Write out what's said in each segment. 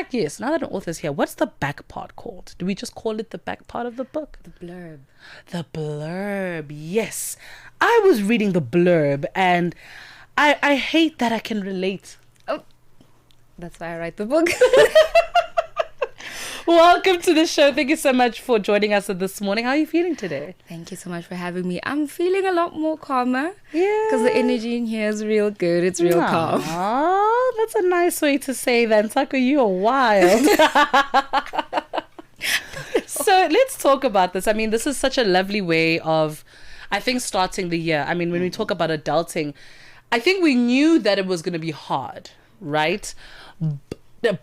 fact, yes, now that an author's here, what's the back part called? Do we just call it the back part of the book? The blurb. The blurb, yes. I was reading the blurb and I hate that I can relate. Oh, that's why I write the book. Welcome to the show. Thank you so much for joining us this morning. How are you feeling today? Thank you so much for having me. I'm feeling a lot more calmer. Yeah. Because the energy in here is real good. It's real calm. Oh, that's a nice way to say that. Ntsako, you are wild. So let's talk about this. I mean, this is such a lovely way of, I think, starting the year. I mean, when we talk about adulting, I think we knew that it was going to be hard, right? But our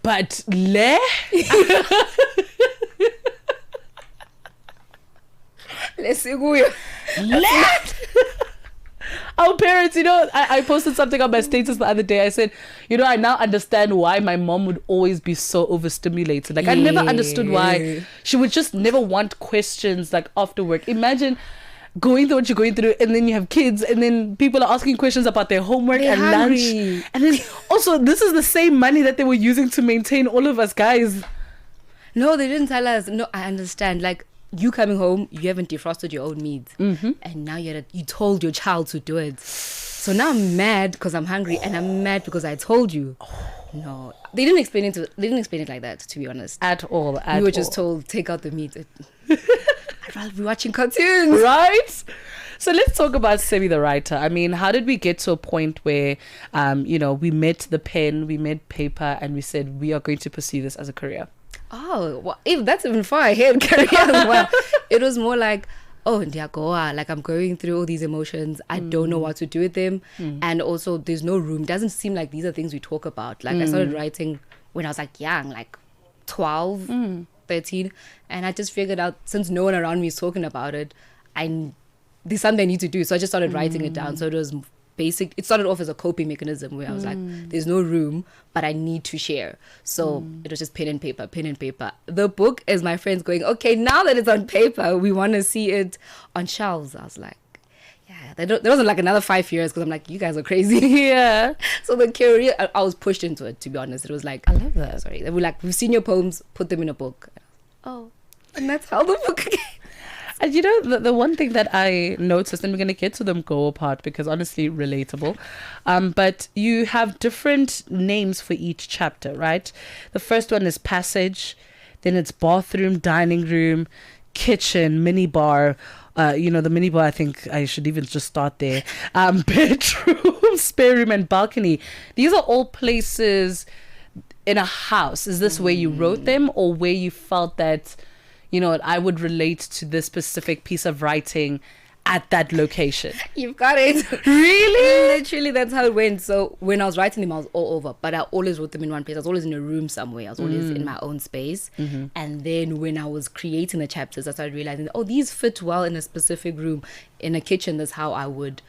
parents, I posted something on my status the other day. I said, I now understand why my mom would always be so overstimulated. Like, I never understood why she would just never want questions like after work. Imagine going through what you're going through, and then you have kids, and then people are asking questions about their homework and hungry. lunch. And then also, this is the same money that they were using to maintain all of us guys. No, they didn't tell us. No, I understand. Like, you coming home, you haven't defrosted your own meats. Mm-hmm. And now you told your child to do it. So now I'm mad because I'm hungry, and I'm mad because I told you. No, they didn't explain it like that, to be honest. At all. We were just told, take out the meat. I'd rather be watching cartoons. Right? So let's talk about Semi the writer. I mean, how did we get to a point where, we met the pen, we met paper, and we said we are going to pursue this as a career? Oh, well, that's even far ahead career as well. It was more like, like I'm going through all these emotions. I don't know what to do with them. And also there's no room. It doesn't seem like these are things we talk about. Like I started writing when I was like young, like 12, 13. And I just figured out, since no one around me is talking about it, there's something I need to do. So I just started writing it down. So it was basic. It started off as a coping mechanism where I was like, there's no room, but I need to share. So it was just pen and paper. The book is my friends going, okay, now that it's on paper, we want to see it on shelves. I was like, yeah, there wasn't like another 5 years, because I'm like, you guys are crazy. Yeah. So the career, I was pushed into it, to be honest. It was like, I love that. Sorry. They were like, we've seen your poems, put them in a book. Oh, and that's how the book came. And the one thing that I noticed, and we're going to get to them go apart because honestly, relatable. But you have different names for each chapter, right? The first one is passage, then it's bathroom, dining room, kitchen, mini bar. The mini bar, I think I should even just start there. Bedroom, spare room, and balcony. These are all places in a house. Is this where you wrote them, or where you felt that, I would relate to this specific piece of writing at that location? You've got it. Really? Literally, that's how it went. So when I was writing them, I was all over, but I always wrote them in one place. I was always in a room somewhere. I was always in my own space. And then when I was creating the chapters, I started realizing, these fit well in a specific room. In a kitchen, that's how I would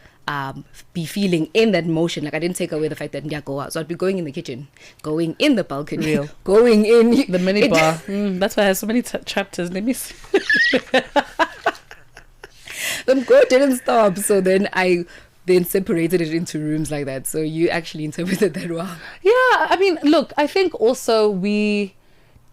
be feeling in that motion. Like, I didn't take away the fact that go out. So I'd be going in the kitchen, going in the balcony, going in the mini bar. That's why I have so many chapters. Let me see. The quote didn't stop. So then I separated it into rooms like that. So you actually interpreted that well. Yeah, I mean, look, I think also we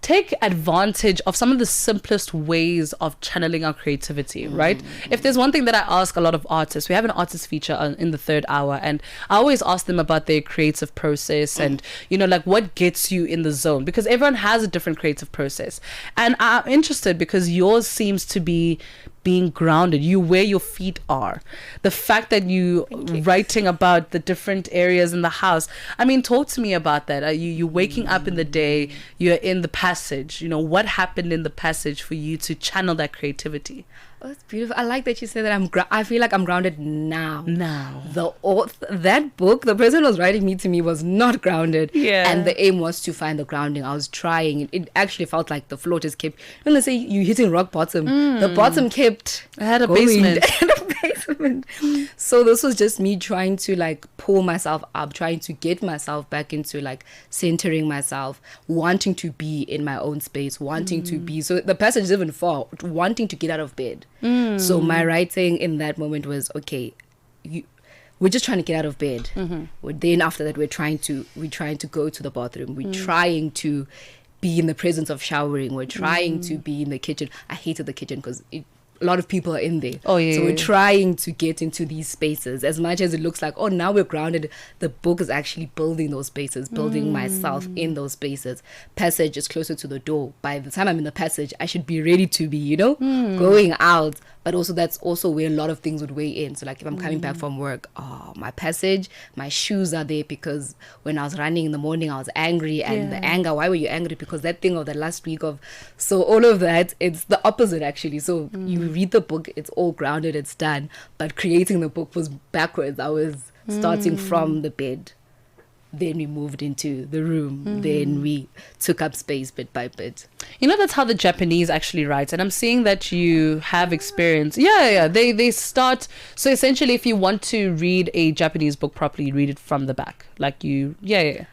take advantage of some of the simplest ways of channeling our creativity, right? If there's one thing that I ask a lot of artists, we have an artist feature in the third hour, and I always ask them about their creative process and, like what gets you in the zone, because everyone has a different creative process. And I'm interested because yours seems to be being grounded, where your feet are, the fact that you writing about the different areas in the house. I mean, talk to me about that. Are you waking up in the day, you're in the passage, what happened in the passage for you to channel that creativity? Oh, that's beautiful. I like that you say that. I feel like I'm grounded now. That book, the person who was writing to me was not grounded. Yeah. And the aim was to find the grounding. I was trying. It actually felt like the floor just kept, when they say you're hitting rock bottom, the bottom kept I had a going. basement. So this was just me trying to like pull myself up, trying to get myself back into like centering myself, wanting to be in my own space, wanting to be. So the passage is even for wanting to get out of bed. So my writing in that moment was, okay, we're just trying to get out of bed. Then after that, we're trying to go to the bathroom. We're trying to be in the presence of showering. We're trying to be in the kitchen. I hated the kitchen because a lot of people are in there. Oh, yeah. So we're trying to get into these spaces. As much as it looks like, oh, now we're grounded, the book is actually building those spaces, building myself in those spaces. Passage is closer to the door. By the time I'm in the passage, I should be ready to be, going out. But also that's also where a lot of things would weigh in. So like if I'm coming back from work, my passage, my shoes are there because when I was running in the morning, I was angry. And the anger, why were you angry? Because that thing of the last week of, so all of that, it's the opposite actually. So you read the book, it's all grounded, it's done. But creating the book was backwards. I was starting from the bed. Then we moved into the room. Then we took up space bit by bit. That's how the Japanese actually write. And I'm seeing that you have experience. Yeah. They start. So essentially, if you want to read a Japanese book properly, you read it from the back. Like you, yeah.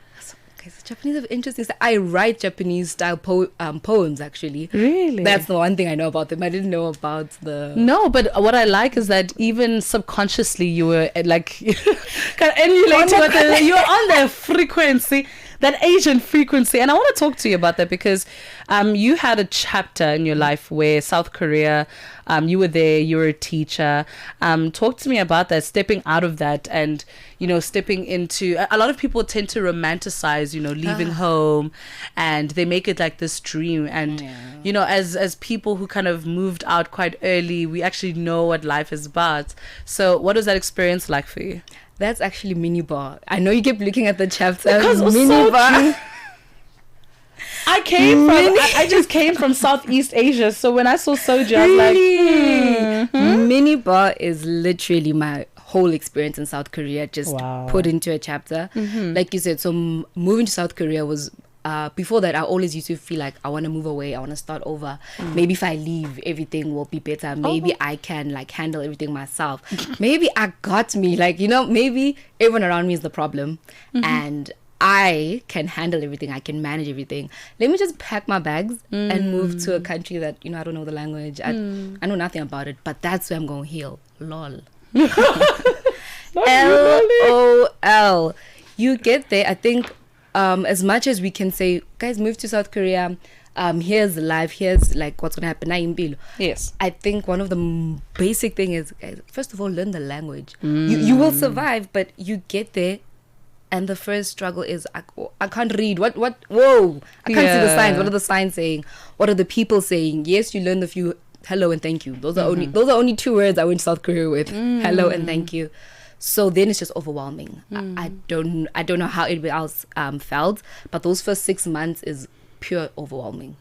Okay, so Japanese have interesting style. I write Japanese style poems actually. Really? That's the one thing I know about them. I didn't know about the... No, but what I like is that even subconsciously you were like kind of emulating what you were on their frequency, that Asian frequency. And I want to talk to you about that because you had a chapter in your life where South Korea, you were there, you were a teacher. Talk to me about that, stepping out of that and, stepping into... A lot of people tend to romanticize, leaving home, and they make it like this dream. And, as people who kind of moved out quite early, we actually know what life is about. So what was that experience like for you? That's actually minibar. I know you keep looking at the chapter. Because minibar. I just came from Southeast Asia, so when I saw soju, I was like, minibar is literally my whole experience in South Korea, just put into a chapter. Like you said, so moving to South Korea was before that I always used to feel like I want to move away, I want to start over. Maybe if I leave, everything will be better. Maybe I can like handle everything myself. Maybe I got me, like, maybe everyone around me is the problem, and I can handle everything, I can manage everything. Let me just pack my bags and move to a country that I don't know the language, I know nothing about it, but that's where I'm going to heal. Lol. LOL. You get there, I think. As much as we can say, guys, move to South Korea, here's life, here's like what's gonna happen. Yes, I think one of the basic thing is, guys, first of all, learn the language. You will survive, but you get there, and the first struggle is I can't read. What? Whoa! I can't see the signs. What are the signs saying? What are the people saying? Yes, you learn the few hello and thank you. Those are only two words I went to South Korea with. Hello and thank you. So then it's just overwhelming. I don't know how it else felt, but those first 6 months is pure overwhelming.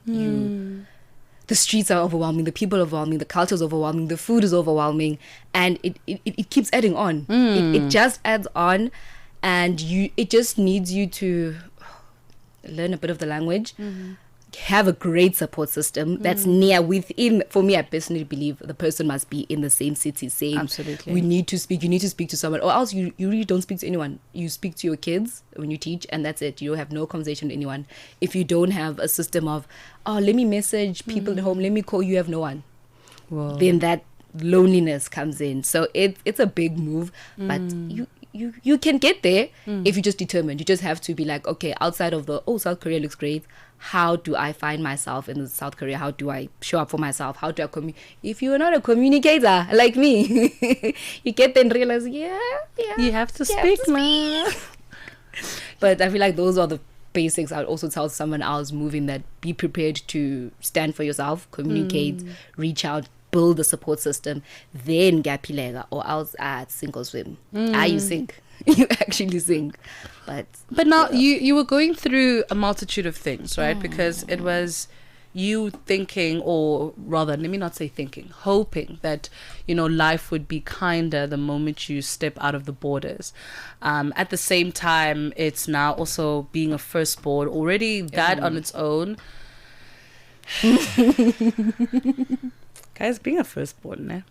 The streets are overwhelming, the people are overwhelming, the culture is overwhelming, the food is overwhelming, and it keeps adding on. It just adds on, and it just needs you to learn a bit of the language. Have a great support system that's near within. For me, I personally believe the person must be in the same city, absolutely. You need to speak to someone, or else you really don't speak to anyone. You speak to your kids when you teach, and that's it. You don't have no conversation with anyone. If you don't have a system of, let me message people at home, let me call, you have no one. Whoa. Then that loneliness comes in. So it's a big move, but you can get there if you just determined. You just have to be like, okay, outside of South Korea looks great, how do I find myself in South Korea? How do I show up for myself? How do I if you're not a communicator like me, you get there and realize, you have to speak, man. But I feel like those are the basics. I would also tell someone else moving that be prepared to stand for yourself, communicate, reach out, build a support system, then gapilega, or else sink or swim. You sink. You actually sink. But now you were going through a multitude of things, right? Because it was you thinking, or rather, let me not say thinking, hoping that, life would be kinder the moment you step out of the borders. At the same time, it's now also being a firstborn. Already that on its own. Guys, being a firstborn, eh?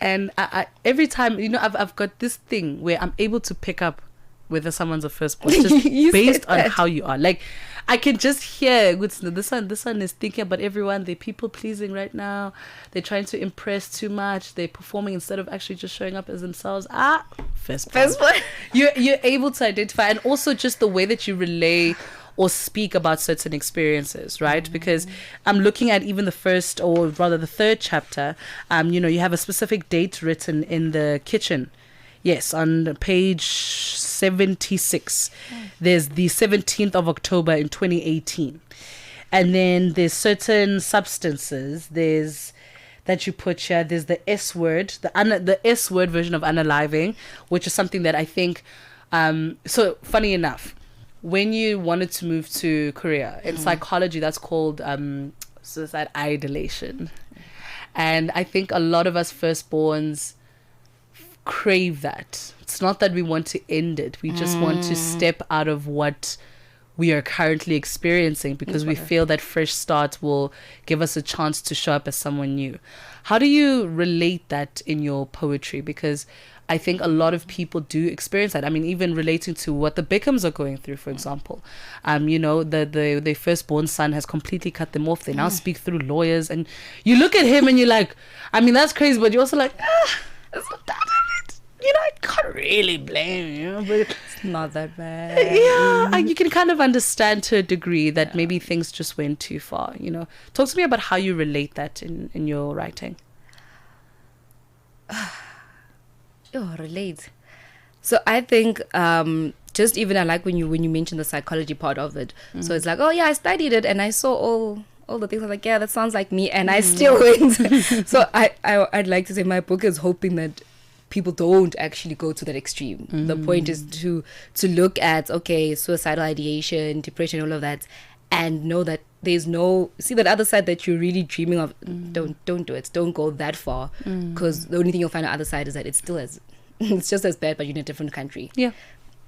And I every time, I've got this thing where I'm able to pick up whether someone's a firstborn just based on how you are. Like, I can just hear, this one is thinking about everyone. They're people pleasing right now. They're trying to impress too much. They're performing instead of actually just showing up as themselves. Firstborn. You're able to identify, and also just the way that you relay or speak about certain experiences, right? Because I'm looking at even the first, or rather the third chapter. You have a specific date written in the kitchen. Yes, on page 76. There's the 17th of October in 2018. And then there's certain substances. That you put here. There's the S word, the S word version of unaliving, which is something that I think. So funny enough, when you wanted to move to Korea in psychology, that's called suicide ideation, and I think a lot of us firstborns crave that. It's not that we want to end it; we just want to step out of what we are currently experiencing, because we feel that fresh start will give us a chance to show up as someone new. How do you relate that in your poetry? Because I think a lot of people do experience that. I mean, even relating to what the Beckhams are going through, for example. Their firstborn son has completely cut them off. They now speak through lawyers, and you look at him and you're like, I mean, that's crazy, but you're also like, it's not that of it. I can't really blame you, but It's not that bad. yeah, you can kind of understand to a degree that maybe things just went too far. Talk to me about how you relate that in your writing. Relate. So I think just even I like when you mentioned the psychology part of it. So it's like, oh yeah, I studied it and I saw all the things. I'm like, yeah, that sounds like me, and I still went. So I'd like to say my book is hoping that people don't actually go to that extreme. The point is to look at, okay, suicidal ideation, depression, all of that, and know that there's see that other side that you're really dreaming of. Don't do it. Don't go that far, because the only thing you'll find on the other side is that it's just as bad, but you're in a different country. Yeah,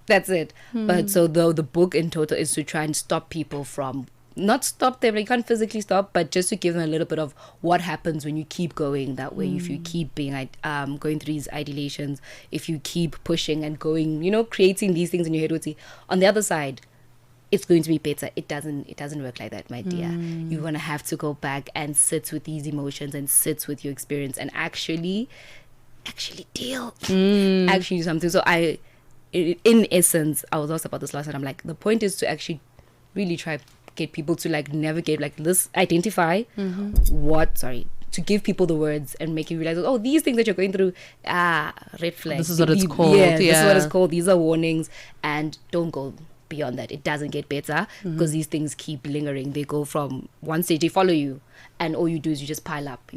that's it. But so the book in total is to try and stop people from, not stop them, like you can't physically stop, but just to give them a little bit of what happens when you keep going that way. If you keep being going through these ideations, if you keep pushing and going, creating these things in your head, would see on the other side it's going to be better. It doesn't work like that, my dear. You're gonna have to go back and sit with these emotions and sit with your experience and actually deal, actually do something. So in essence, I was also about this last night, I'm like, the point is to actually really try get people to navigate this, identify to give people the words and make you realize, oh, these things that you're going through, red flag, this is what it's called. This is what it's called. These are warnings, and don't go beyond that. It doesn't get better, because these things keep lingering. They go from one stage, they follow you, and all you do is you just pile up.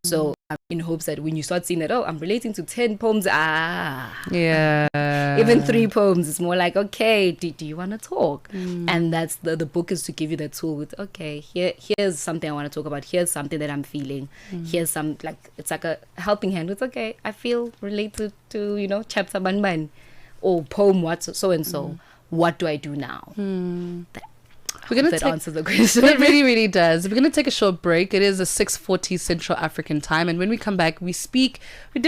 So in hopes that when you start seeing that, oh, I'm relating to 10 poems, even 3 poems, it's more like, okay, do you want to talk? And that's the book is to give you that tool with, okay, here's something I want to talk about, here's something that I'm feeling, here's some, it's like a helping hand. It's okay, I feel related to chapter ban or poem what so and so. What do I do now? That answers the question. It really, really does. We're going to take a short break. It is a 6:40 Central African time, and when we come back, we dig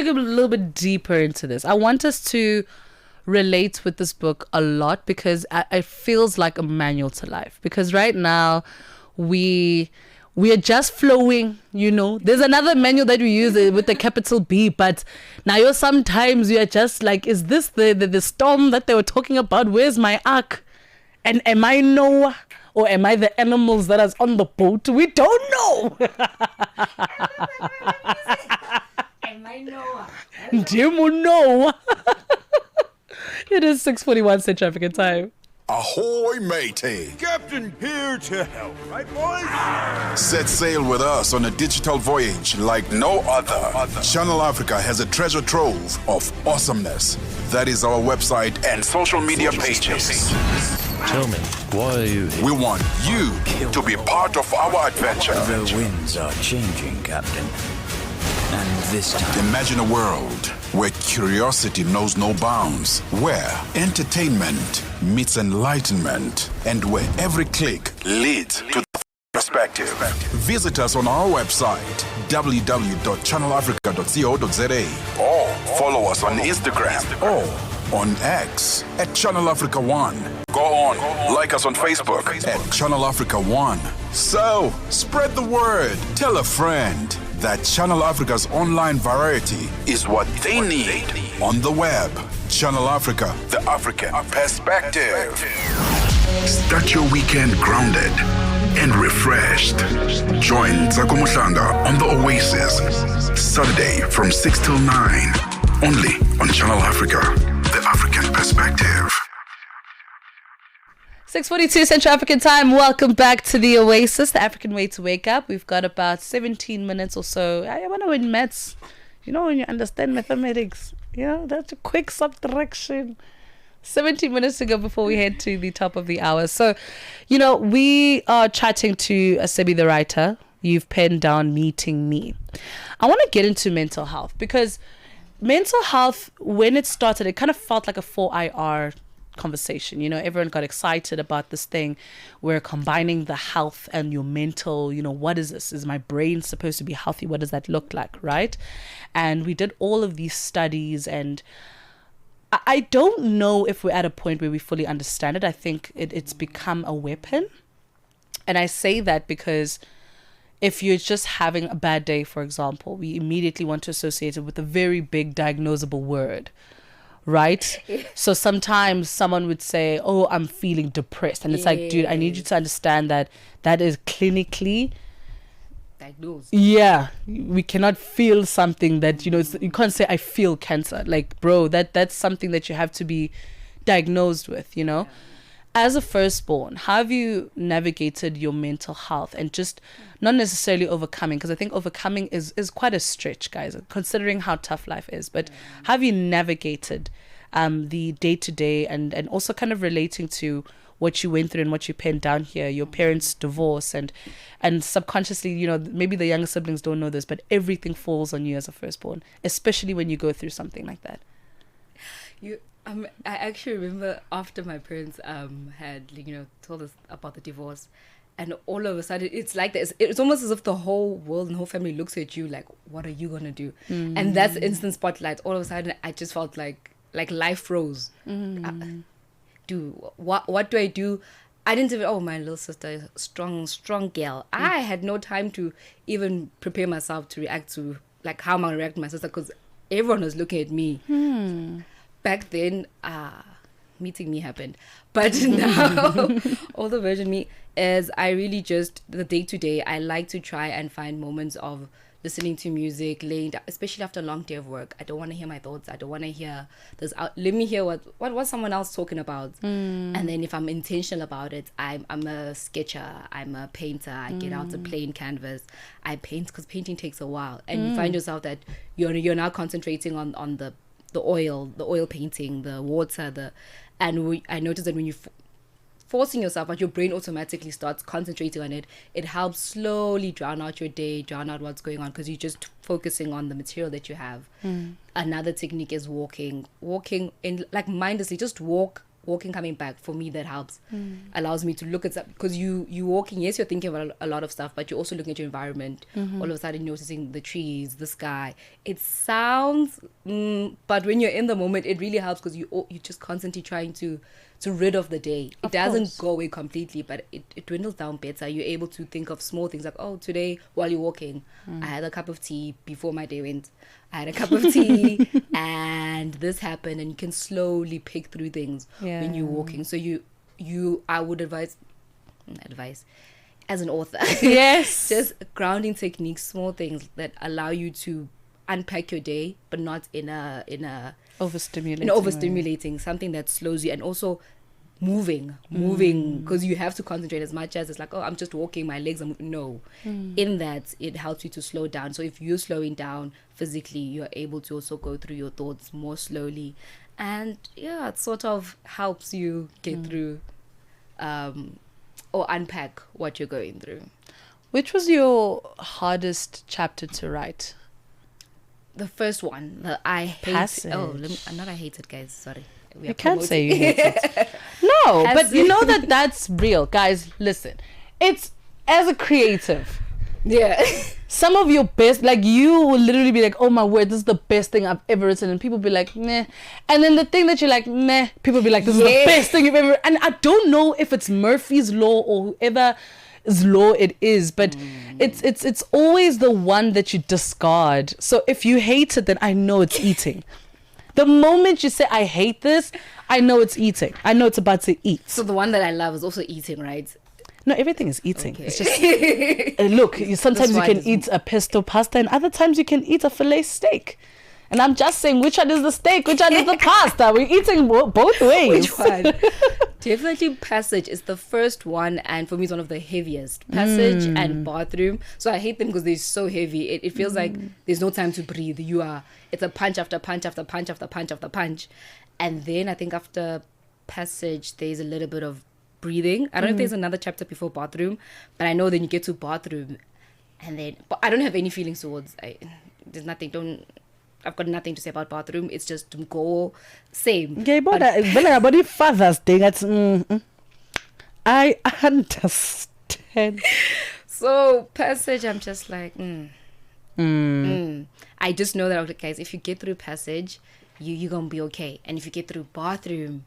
a little bit deeper into this. I want us to relate with this book a lot, because it feels like a manual to life. Because right now, we are just flowing, There's another manual that we use with the capital B, but now sometimes we are just like, is this the storm that they were talking about? Where's my ark? And am I Noah? Or am I the animals that is on the boat? We don't know. Am I Noah? No. It is 6:41 Central African time. Ahoy, matey. Captain here to help, right, boys? Set sail with us on a digital voyage like no other. Channel Africa has a treasure trove of awesomeness. That is our website and social media pages. Tell me, why are you here? We want you to be part of our adventure. The winds are changing, Captain. And this time... Imagine a world where curiosity knows no bounds, where entertainment meets enlightenment, and where every click leads to the perspective. Visit us on our website, www.channelafrica.co.za, or follow us on Instagram or on X at Channel Africa 1. Go on, like us on Facebook at Channel Africa 1. So, spread the word. Tell a friend that Channel Africa's online variety is what they need on the web. Channel Africa, the African perspective. Start your weekend grounded and refreshed. Join Ntsako Mhlanga on the Oasis, Saturday from 6 till 9, only on Channel Africa, the African perspective. 6:42 Central African time. Welcome back to the Oasis, the African way to wake up. We've got about 17 minutes or so. I want to win maths. You know, when you understand mathematics, that's a quick subtraction. 17 minutes to go before we head to the top of the hour. So, we are chatting to Sebi the writer. You've penned down Meeting Me. I want to get into mental health because mental health, when it started, it kind of felt like a 4IR conversation. Everyone got excited about this thing. We're combining the health and your mental, what is this? Is my brain supposed to be healthy? What does that look like, right? And we did all of these studies, and I don't know if we're at a point where we fully understand it. I think it's become a weapon. And I say that because if you're just having a bad day, for example, we immediately want to associate it with a very big diagnosable word, right? So sometimes someone would say, oh, I'm feeling depressed. And it's like, dude, I need you to understand that is clinically diagnosed. Yeah, we cannot feel something that, you can't say I feel cancer. Like, bro, that's something that you have to be diagnosed with, Yeah. As a firstborn, how have you navigated your mental health and just not necessarily overcoming? Because I think overcoming is quite a stretch, guys, considering how tough life is. But how have you navigated the day-to-day and also kind of relating to what you went through and what you penned down here, your parents' divorce and subconsciously, maybe the younger siblings don't know this, but everything falls on you as a firstborn, especially when you go through something like that. I actually remember after my parents had told us about the divorce, and all of a sudden it's like this. It's almost as if the whole world and whole family looks at you like, what are you gonna do? And that's instant spotlight. All of a sudden I just felt like life froze. What do I do? I didn't even, my little sister is strong girl. I had no time to even prepare myself to react to how am I going to react to my sister, because everyone was looking at me. Back then, Meeting Me happened. But now, older version me is I really just, the day-to-day, I like to try and find moments of listening to music, laying down, especially after a long day of work. I don't want to hear my thoughts. I don't want to hear this. Let me hear what someone else talking about. And then if I'm intentional about it, I'm a sketcher. I'm a painter. I get out a plain canvas. I paint because painting takes a while. And you find yourself that you're now concentrating on the oil painting, the water, I noticed that when you forcing yourself, but your brain automatically starts concentrating on it. It helps slowly drown out your day, drown out what's going on, because you're just focusing on the material that you have. Another technique is walking in mindlessly, just walking coming back. For me, that helps. Allows me to look at stuff, because you walking, yes, you're thinking about a lot of stuff, but you're also looking at your environment. All of a sudden noticing the trees, the sky. It sounds but when you're in the moment, it really helps, because you're just constantly trying to rid of the day. It doesn't go away completely, but it dwindles down better. You're able to think of small things like, today while you're walking, I had a cup of tea before my day went. I had a cup of tea and this happened, and you can slowly pick through things when you're walking. So I would advise as an author, yes, just grounding techniques, small things that allow you to unpack your day, but not in a overstimulating, something that slows you, and also moving, because you have to concentrate. As much as it's like, I'm just walking, my legs are moving. In that, it helps you to slow down. So if you're slowing down physically, you're able to also go through your thoughts more slowly, and it sort of helps you get through or unpack what you're going through. Which was your hardest chapter to write? The first one, the I hate. Passage. Not I hate it, guys. Sorry. You can't say you hate it. No, but you know that's real. Guys, listen. It's, as a creative, some of your best, you will literally be like, oh my word, this is the best thing I've ever written. And people be like, meh. And then the thing that you're like, meh, people be like, this is the best thing you've ever. And I don't know if it's Murphy's Law or whoever's law it is, but it's always the one that you discard. So if you hate it, then I know it's eating. The moment you say, I hate this, I know it's eating. I know it's about to eat. So the one that I love is also eating, right? No, everything is eating. Okay. It's just, look, sometimes you can eat a pesto pasta and other times you can eat a filet steak. And I'm just saying, which one is the steak? Which one is the pasta? We're eating both ways. Which one? Definitely Passage is the first one, and for me it's one of the heaviest. Passage and Bathroom. So I hate them because they're so heavy. It feels like there's no time to breathe. It's a punch after punch after punch after punch after punch. And then I think after Passage there's a little bit of breathing. I don't know if there's another chapter before Bathroom, but I know then you get to Bathroom, and then but I don't have any feelings towards. There's nothing. I've got nothing to say about Bathroom. It's just to go same. Yeah, but the Father's Day. That's I understand. So Passage, I'm just like, I just know that, okay, guys, if you get through Passage, you're gonna be okay, and if you get through Bathroom,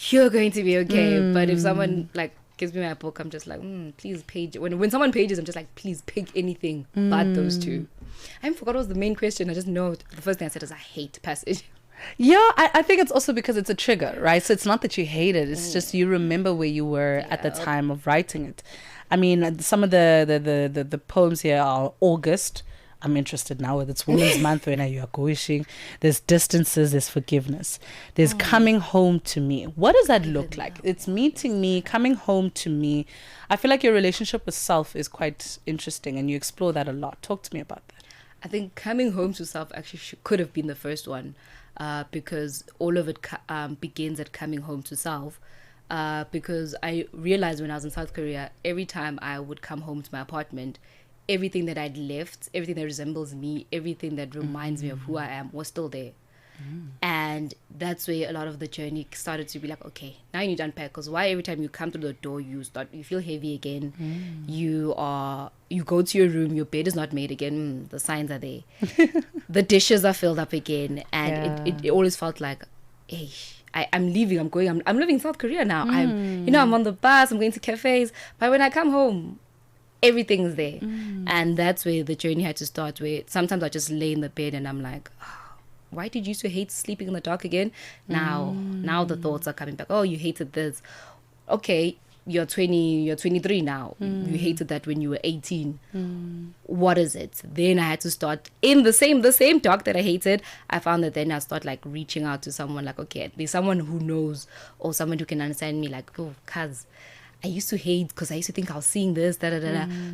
you're going to be okay. But if someone like gives me my book, I'm just like, please page. When someone pages, I'm just like, please pick anything but those two. I forgot what was the main question. I just know the first thing I said is I hate Passage. Yeah, I think it's also because it's a trigger, right? So it's not that you hate it. It's just you remember where you were at the time of writing it. I mean, some of the poems here are August. I'm interested now with it's Women's Month when you are going. There's Distances, there's Forgiveness. There's Coming Home to Me. What does that look like? It's meeting me, coming home to me. I feel like your relationship with self is quite interesting and you explore that a lot. Talk to me about that. I think Coming Home to Self actually could have been the first one, because all of it begins at coming home to self. Because I realized when I was in South Korea, every time I would come home to my apartment, everything that I'd left, everything that resembles me, everything that reminds me of who I am was still there. And that's where a lot of the journey started to be like, okay, now you need to unpack, because why every time you come through the door you feel heavy again. You go to your room, your bed is not made again, the signs are there. The dishes are filled up again, and it always felt like, hey, I'm leaving, I'm living in South Korea now. I'm on the bus, I'm going to cafes, but when I come home, everything's there. And that's where the journey had to start, where sometimes I just lay in the bed and I'm like, why did you used to hate sleeping in the dark again? Now the thoughts are coming back. Oh, you hated this. Okay, you're 23 now. You hated that when you were 18. What is it? Then I had to start in the same dark that I hated. I found that then I start like reaching out to someone like, okay, there's someone who knows or someone who can understand me, like, oh, cuz I used to hate because I used to think I was seeing this,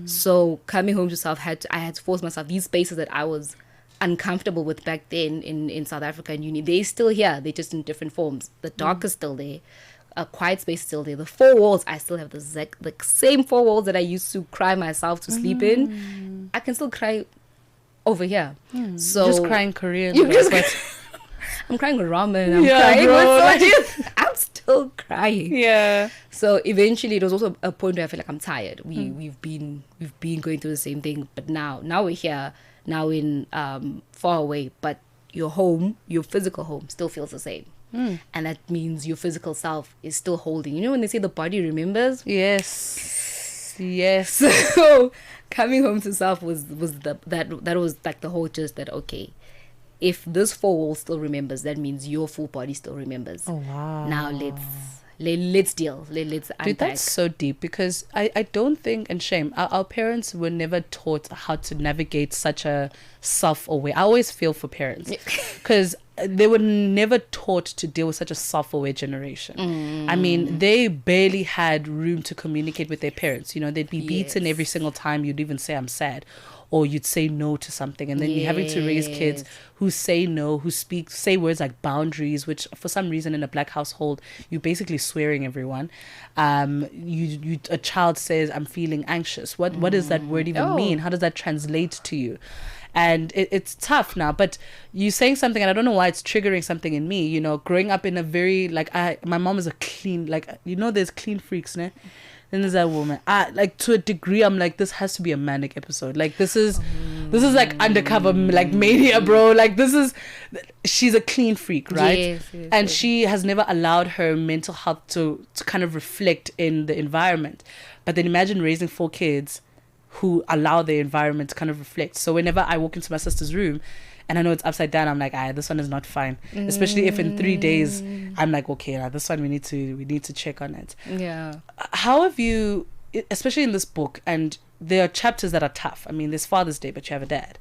So coming home to self, I had to force myself, these spaces that I was uncomfortable with back then in South Africa and uni, they're still here, they're just in different forms. The dark is still there, a quiet space is still there, the four walls, I still have the same four walls that I used to cry myself to sleep in. I can still cry over here. So just crying Korean. I'm crying with ramen, I'm crying with soju. I'm still crying. Yeah. So eventually it was also a point where I feel like I'm tired. We've been going through the same thing, but now we're here, now in far away, but your home, your physical home still feels the same. And that means your physical self is still holding. You know when they say the body remembers? Yes. So coming home to self was that was like the whole gist, that okay, if this four wall still remembers, that means your full body still remembers. Oh wow. Now let's deal. Let's unpack. Dude, that's so deep, because I don't think, and shame, our parents were never taught how to navigate such a self-aware. I always feel for parents because they were never taught to deal with such a self-aware generation. I mean, they barely had room to communicate with their parents. You know, they'd be beaten every single time you'd even say, I'm sad. Or you'd say no to something, and then you're having to raise kids who say no, who say words like boundaries, which for some reason in a black household you're basically swearing everyone. A child says, I'm feeling anxious. What does that word even mean? How does that translate to you? And it's tough now, but you're saying something, and I don't know why it's triggering something in me. You know, growing up in a very my mom is a clean, there's clean freaks, ne? Then there's that woman. Like to a degree, I'm like, this has to be a manic episode. Like this is like undercover like mania, bro. Like she's a clean freak, right? Yes, and she has never allowed her mental health to kind of reflect in the environment. But then imagine raising 4 kids who allow their environment to kind of reflect. So whenever I walk into my sister's room, and I know it's upside down, I'm like, this one is not fine. Especially if in 3 days I'm like, okay, now this one we need to check on it. Yeah. How have you, especially in this book, and there are chapters that are tough. I mean, there's Father's Day, but you have a dad,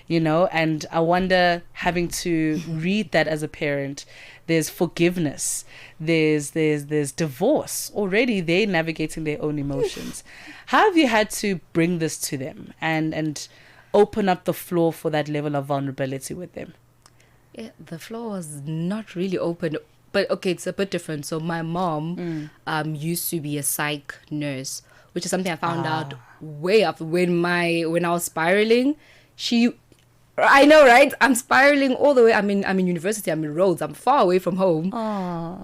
and I wonder, having to read that as a parent, there's forgiveness, there's divorce. Already they're navigating their own emotions. How have you had to bring this to them and open up the floor for that level of vulnerability with them? Yeah, the floor was not really open, but okay, it's a bit different. So my mom used to be a psych nurse, which is something I found out way up when I was spiraling. I know, right? I'm spiraling all the way. I'm in university. I'm in Rhodes. I'm far away from home.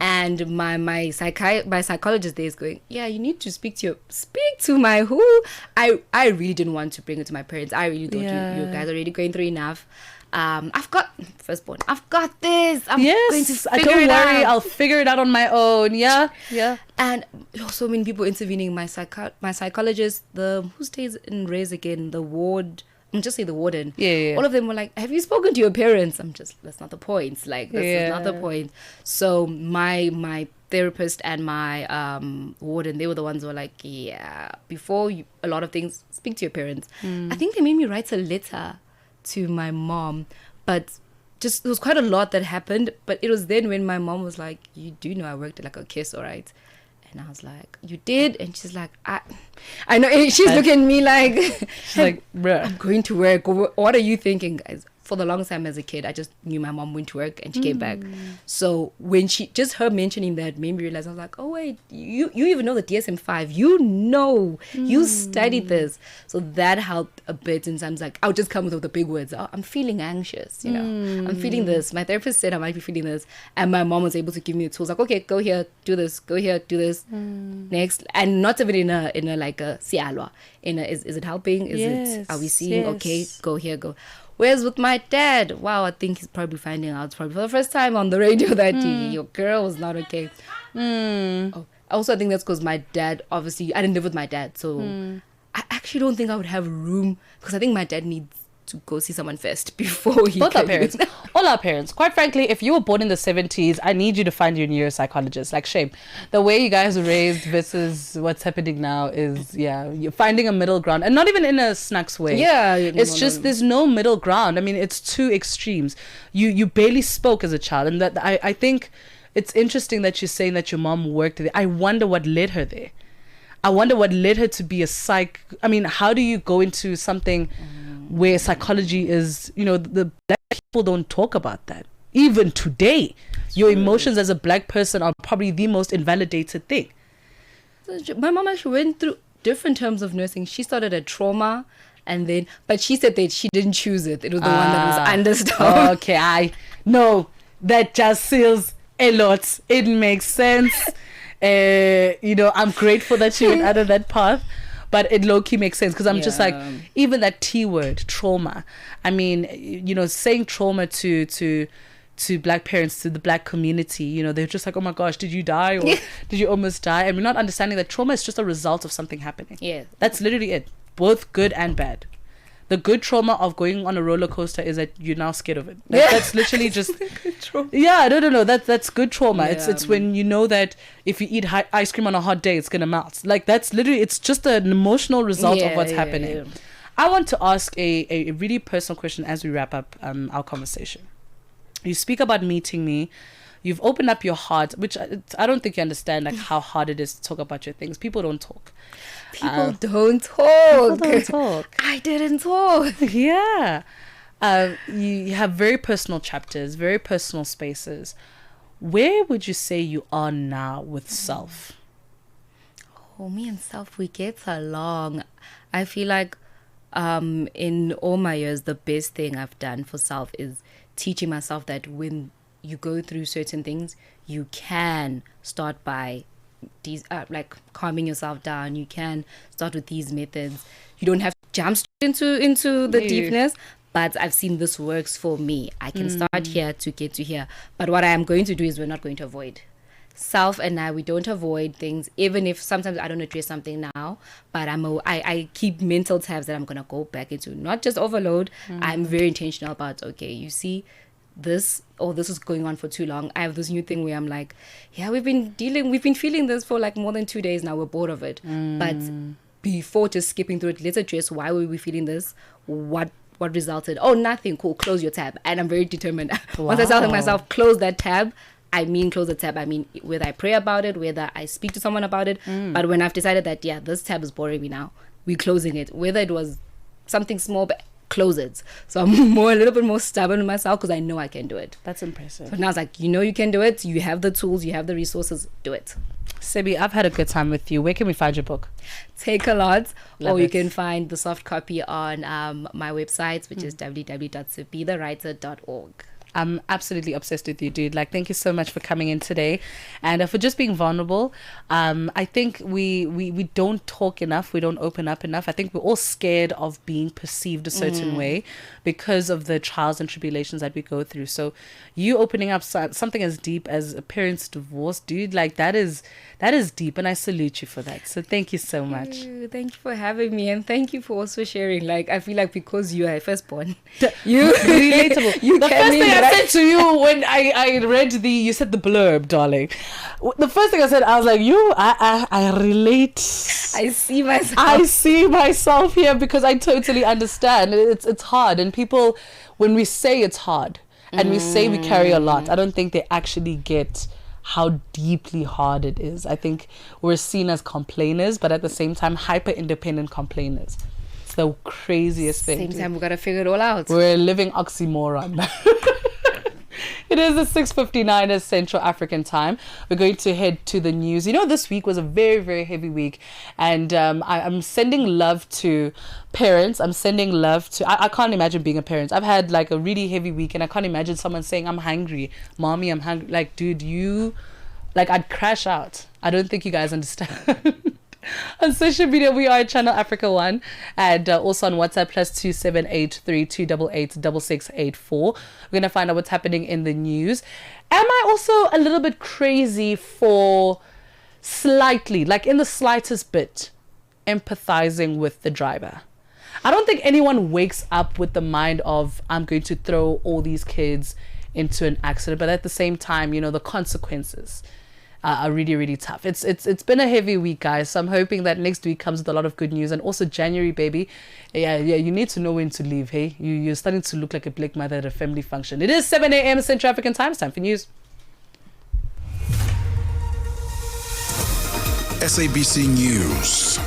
And my psychologist there is going, yeah, you need to speak to my who. I really didn't want to bring it to my parents. I really thought you guys are already going through enough. I've got firstborn. I've got this. I'm going to figure don't it worry. out. I'll figure it out on my own. Yeah. And so many people intervening. My psychologist, who stays in Rays again, the ward. I'm just say the warden. Yeah. All of them were like, "Have you spoken to your parents?" That's not the point. Like, is not the point. So my therapist and my warden, they were the ones who were like, yeah, before a lot of things, speak to your parents. I think they made me write a letter to my mom, but just, there was quite a lot that happened. But it was then when my mom was like, "You do know I worked at like a kiss, all right?" And I was like, "You did?" And she's like, I know. She's looking at me like, she's like, bruh, I'm going to work. What are you thinking, guys? For the longest time as a kid, I just knew my mom went to work and she came back. So when her mentioning that made me realize, I was like, oh wait, you even know the DSM-5, you studied this. So that helped a bit in times like, I'll just come with all the big words. Oh, I'm feeling anxious, I'm feeling this. My therapist said I might be feeling this, and my mom was able to give me the tools like, okay, go here, do this, go here, do this, next, and not even in a like a sialwa. Is it helping? Are we seeing? Yes. Okay, go here, go. Whereas with my dad, wow, I think he's probably finding out probably for the first time on the radio that your girl was not okay. Oh, also, I think that's because my dad, obviously, I didn't live with my dad. So I actually don't think I would have room, because I think my dad needs to go see someone first before he both can. our parents, all our parents. Quite frankly, if you were born in the 70s, I need you to find your neuropsychologist. Like, shame. The way you guys were raised versus what's happening now is, you're finding a middle ground, and not even in a snacks way. It's just there's no middle ground. I mean, it's two extremes. You barely spoke as a child, and that I think it's interesting that you're saying that your mom worked there. I wonder what led her there. I wonder what led her to be a psych. I mean, how do you go into something where psychology is, the black people don't talk about that. Even today, your emotions as a black person are probably the most invalidated thing. My mom actually went through different terms of nursing. She started at trauma, but she said that she didn't choose it. It was the one that was understaffed. Okay, no, that just seals a lot. It makes sense. I'm grateful that she went out of that path. But it low-key makes sense, because I'm just like, even that T word, trauma. I mean, saying trauma to black parents, to the black community, they're just like, oh my gosh, did you die, or did you almost die? And we're not understanding that trauma is just a result of something happening. Yeah. That's literally it. Both good and bad. The good trauma of going on a roller coaster is that you're now scared of it. That's literally just good trauma. No. That's good trauma. Yeah. It's when you know that if you eat ice cream on a hot day, it's gonna melt. Like, that's literally, it's just an emotional result of what's happening. Yeah. I want to ask a really personal question as we wrap up our conversation. You speak about meeting me. You've opened up your heart, which I don't think you understand, like, how hard it is to talk about your things. People don't talk. People don't talk. People don't talk. I didn't talk. Yeah. You have very personal chapters, very personal spaces. Where would you say you are now with self? Oh, me and self, we get along. I feel like in all my years, the best thing I've done for self is teaching myself that when you go through certain things, you can start by these like calming yourself down. You can start with these methods. You don't have to jump straight into the deepness, but I've seen this works for me. I can start here to get to here. But what I am going to do is, we're not going to avoid. Self and we don't avoid things, even if sometimes I don't address something now, but I keep mental tabs that I'm gonna go back into, not just overload. I'm very intentional about, okay, you see this, or this is going on for too long. I have this new thing where I'm like, yeah, we've been feeling this for like more than 2 days now, we're bored of it. But before just skipping through it, let's address why were we feeling this, what resulted. Oh, nothing, cool, close your tab. And I'm very determined. Once I tell myself close that tab, I mean close the tab. I mean whether I pray about it, whether I speak to someone about it. But when I've decided that, yeah, this tab is boring me now, we're closing it. Whether it was something small, but close it. So I'm a little bit more stubborn with myself because I know I can do it. That's impressive. So now it's like, you know you can do it. You have the tools. You have the resources. Do it. Sebi, I've had a good time with you. Where can we find your book? Take a lot. Love or you it. can find the soft copy on my website, which is www.sebithewriter.org. I'm absolutely obsessed with you, dude. Like, thank you so much for coming in today and for just being vulnerable. I think we don't talk enough. We don't open up enough. I think we're all scared of being perceived a certain way because of the trials and tribulations that we go through. So you opening up something as deep as a parent's divorce, dude, like that is deep, and I salute you for that. So thank you so much. Thank you for having me, and thank you for also sharing. Like, I feel like because you are a firstborn, you relatable. You the came first in thing I right- said to you when I read you said the blurb, darling. The first thing I said, I was like, I relate. I see myself. I see myself here because I totally understand. It's hard, and people, when we say it's hard and we say we carry a lot, I don't think they actually get how deeply hard it is. I think we're seen as complainers, but at the same time, hyper independent complainers. It's the craziest thing. Same time, we gotta figure it all out. We're a living oxymoron. It is the 6:59 as Central African time. We're going to head to the news. You know, this week was a very, very heavy week. And I'm sending love to parents. I'm sending love to... I can't imagine being a parent. I've had like a really heavy week and I can't imagine someone saying, I'm hungry. Mommy, I'm hungry. Like, dude, like, I'd crash out. I don't think you guys understand. On social media, we are Channel Africa 1, and also on WhatsApp +27832886684. We're going to find out what's happening in the news. Am I also a little bit crazy for slightly, like in the slightest bit, empathizing with the driver? I don't think anyone wakes up with the mind of, I'm going to throw all these kids into an accident, but at the same time, you know, the consequences are really, really tough. It's been a heavy week, guys, so I'm hoping that next week comes with a lot of good news. And also January, baby, yeah, you need to know when to leave. Hey, you're starting to look like a black mother at a family function. It is 7 a.m. Central African time. It's time for news. SABC News.